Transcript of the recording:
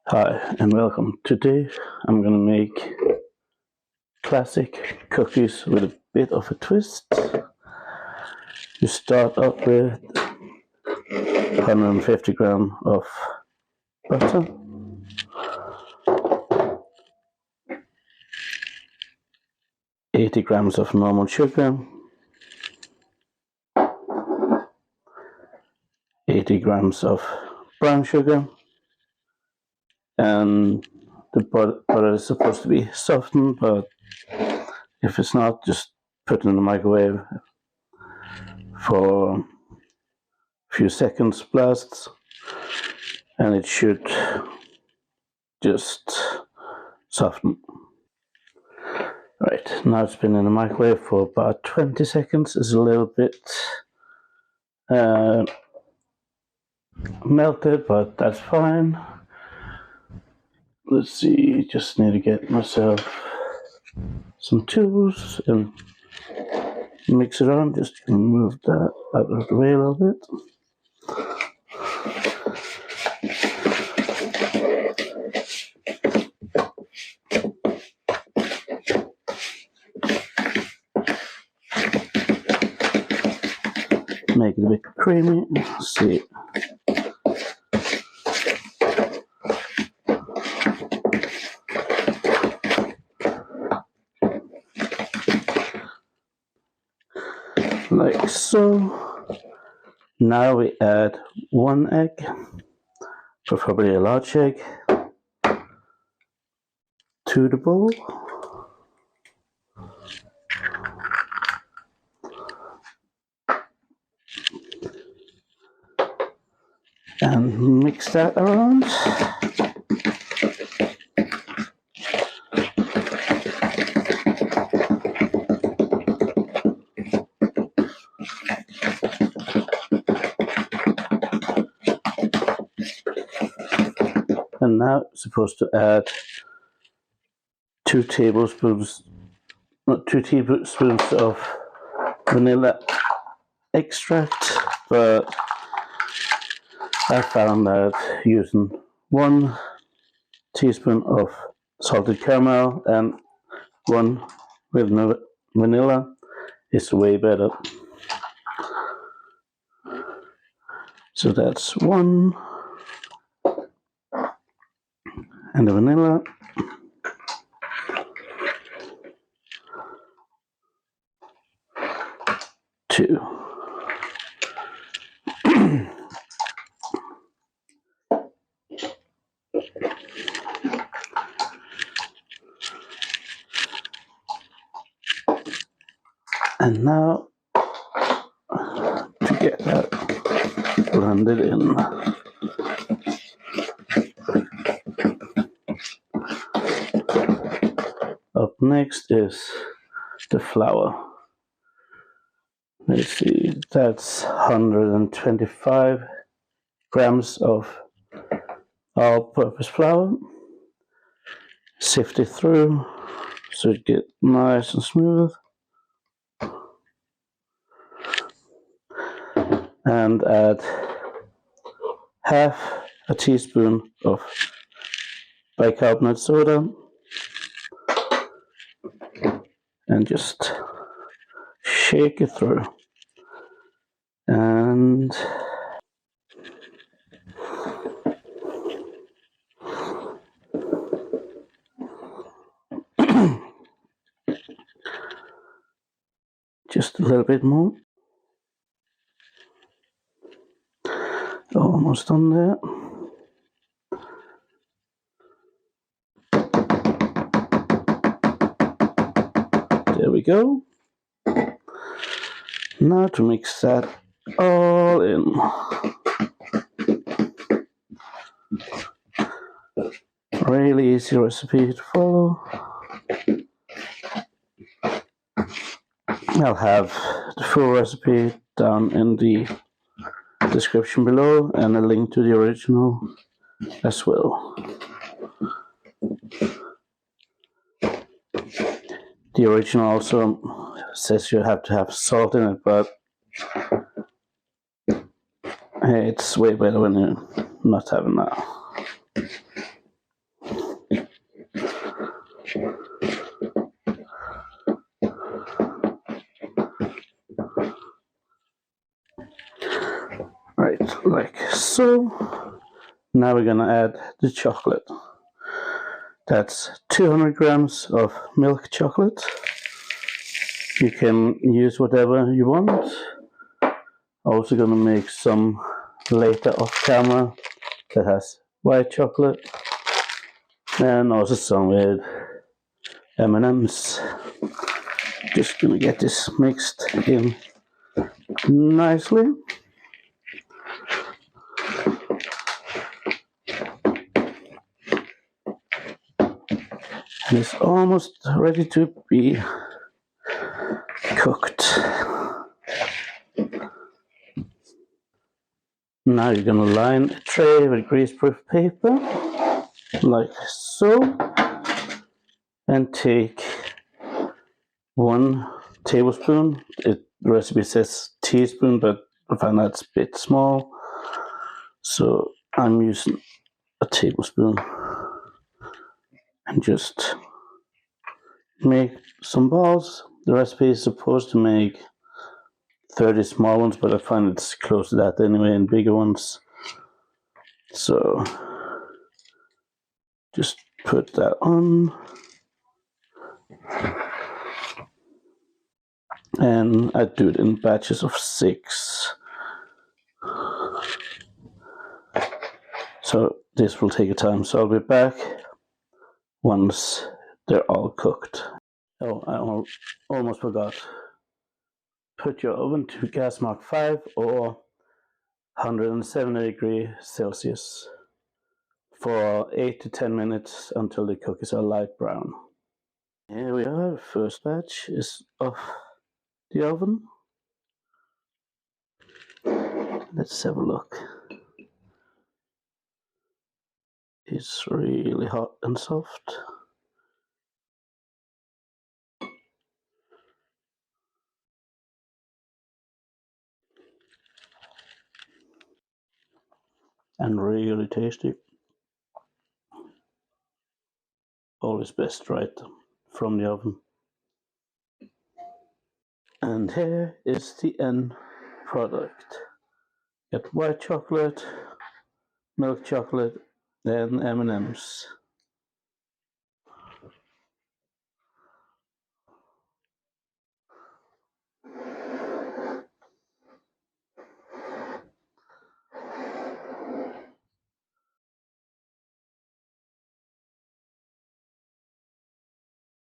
Hi and welcome. Today I'm going to make classic cookies with a bit of a twist. You start up with 150 grams of butter, 80 grams of normal sugar, 80 grams of brown sugar, and the butter is supposed to be softened, but if it's not, just put it in the microwave for a few seconds blasts, and it should just soften. Right, now it's been in the microwave for about 20 seconds. It's a little bit melted, but that's fine. Let's see, just need to get myself some tools and mix it on. Just move that out of the way a little bit. Make it a bit creamy. Let's see. Like so. Now we add one egg, preferably a large egg, to the bowl. And mix that around. And now supposed to add 2 tablespoons of vanilla extract, but I found that using 1 teaspoon of salted caramel and 1 with vanilla is way better. So that's 1, and the vanilla, 2. And now to get that blended in. Up next is the flour. Let's see, that's 125 grams of all-purpose flour. Sift it through so it gets nice and smooth. And add half a teaspoon of bicarbonate soda and just shake it through. And just a little bit more. Almost done there. There we go. Now to mix that all in. Really easy recipe to follow. I'll have the full recipe down in the description below and a link to the original as well. The original also says you have to have salt in it, but it's way better when you're not having that. Right, like so. Now we're gonna add the chocolate. That's 200 grams of milk chocolate. You can use whatever you want. Also gonna make some later off camera that has white chocolate, and also some with M&Ms. Just gonna get this mixed in nicely. And it's almost ready to be cooked. Now you're gonna line a tray with greaseproof paper, like so, and take 1 tablespoon. The recipe says teaspoon, but I find that's a bit small, so I'm using a tablespoon, and just make some balls. The recipe is supposed to make 30 small ones, but I find it's close to that anyway in bigger ones. So just put that on, and I do it in batches of 6. So this will take a time, so I'll be back once they're all cooked. Oh, I almost forgot. Put your oven to gas mark 5 or 170 degrees Celsius for 8 to 10 minutes until the cookies are light brown. Here we are, the first batch is off the oven. Let's have a look. It's really hot and soft. And really tasty. Always best right from the oven. And here is the end product. Got white chocolate, milk chocolate, and M&Ms.